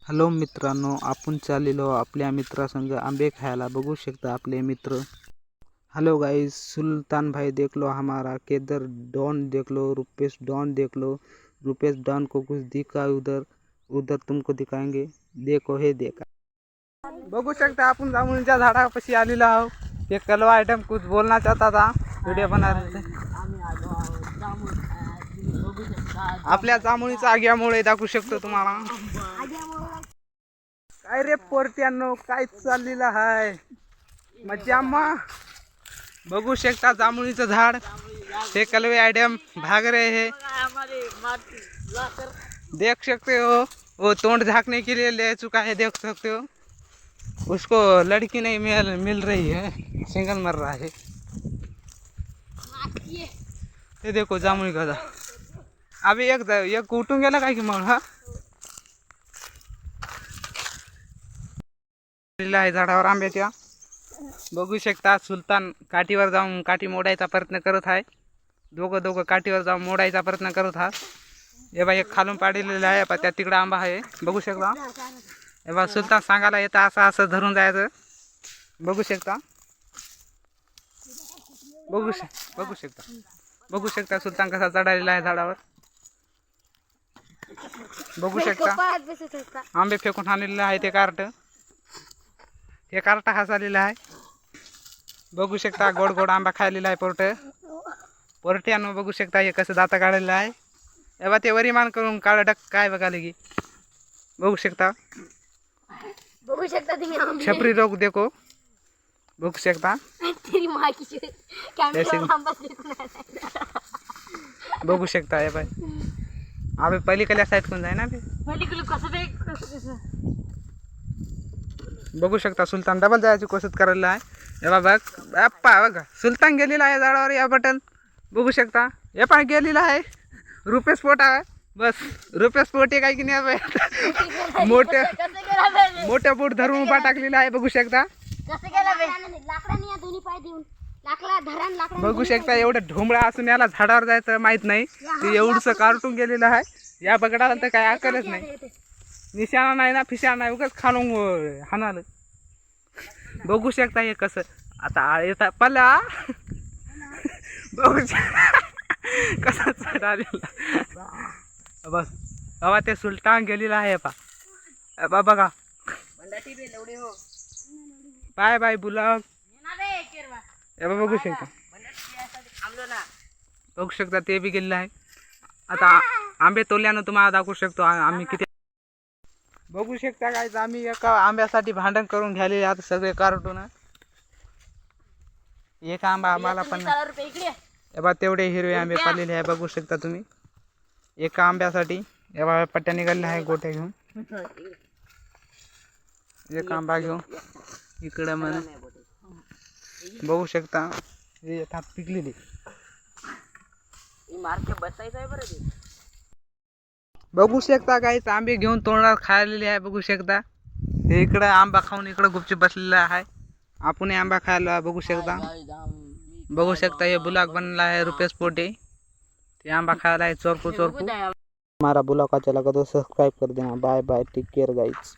Hello मित्रांनो, आपण चाललेलो आपल्या मित्रासंग आंबे खायला. बघू शकता आपले मित्र. हेलो गाइस, सुल्तान भाई देख लो हमारा, केदर डॉन देख लो, रुपेश डॉन देख लो. रुपेश डॉन को कुछ दिखा उधर उधर तुमको दिखाएंगे. देखो हे देखा. बघू शकता आपण जामुनच्या झाडापाशी आलेलो आहोत. ते कलवा आइटम कुछ बोलना चाहता था, व्हिडिओ बना रहे थे. आपल्या जामुनीचा आग्यामुळे दाखवू शकतो तुम्हाला. काय रे पोरट्यानो, काय चाललेलं आहे मज्जामा. बघू शकता जामुनीचं झाड. हे कलवे आइटम भाग रहे हैं, देख सकते हो. वो तोंड झाँकने के लिए ले चुका है, देख सकते हो. उसको लड़की नहीं मिल रही है, सिंगल मर रहा है. ये देखो जामुनी का झाड. अभी एक उठून गेला काय की मग. हा आहे झाडावर आंब्याच्या. बघू शकता सुलतान काठीवर जाऊन काठी मोडायचा प्रयत्न करत आहे. दोघं काठीवर जाऊन मोडायचा प्रयत्न करत आहात. हे बा एक खालून पाडलेला आहे, त्या तिकडं आंबा आहे. बघू शकता. हे बा सुलतान सांगायला येतं असं धरून जायचं. बघू शकता. बघू शकता सुलतान कसा चढालेला आहे झाडावर. बघू शकता आंबे फेकून आणलेलं आहे. ते कार्ट हसालेला आहे. बघू शकता गोड गोड आंबा खायलेला आहे पोरट्यानं. बघू शकता हे कसं दाता काढलेलं आहे. एव्हा ते वरिमान करून काळ डक काय बघाले की. बघू शकता तुम्ही छपरी लोक देखो. बघू शकता. बघू शकता हे बाय आम्ही पलीकडल्या साईड कोण जाय ना. बघू शकता सुलतान डबल जायची कोशिश करायला आहे. हे बघ अप्पा बघा सुलतान गेलेला आहे झाडावर. या बटन बघू शकता. हे पण गेलेला आहे. रुपेश पोट आहे. बस रुपेश पोटे काय की नाही मोठ्या पोट धरून उभा टाकलेला आहे. बघू शकता. बघू शकता एवढं ढोंबळा असून याला झाडावर जायचं माहित नाही. ते एवढंसं कार्टून गेलेलं आहे. या बगडाला तर काय अकलच नाही. निशाणा नाही ना फिशाणा नाही, उगाच खालून हाणाल. बघू शकता हे कसं आता येता पला. बघू कसा चढालेला. बस बाबा ते सुलतान गेलेला आहे बा. बघा बाय बाय बुलग. बघू शकता. बघू शकता ते बी गेलेलं आहे. आता आंबे तोडल्यानं तुम्हाला दाखवू शकतो आम्ही किती. बघू शकता काय आम्ही एका आंब्यासाठी भांडण करून घ्यायले आता सगळे कार्टून. एक आंबा आम्हाला पण एबा तेवढे हिरवे आंबे पाळलेले आहे. बघू शकता तुम्ही एका आंब्यासाठी एबा पट्ट्या निघालेल्या आहे गोट्या घेऊन. एक आंबा घेऊन इकडे म्हणून बघू शकता. पिकलेली बघू शकता काहीच आंबे घेऊन तोंडात खायलेले आहे. बघू शकता हे इकडं आंबा खाऊन इकडं गुपचूप बसलेला आहे. आपण आंबा खायला बघू शकता. बघू शकता हे बुलाक बनला है रुपेश पोटे. ते आंबा खायला है चोरकू. हमारा बुलाक अच्छा लगा तो सब्सक्राइब कर देना. Bye bye, take care guys.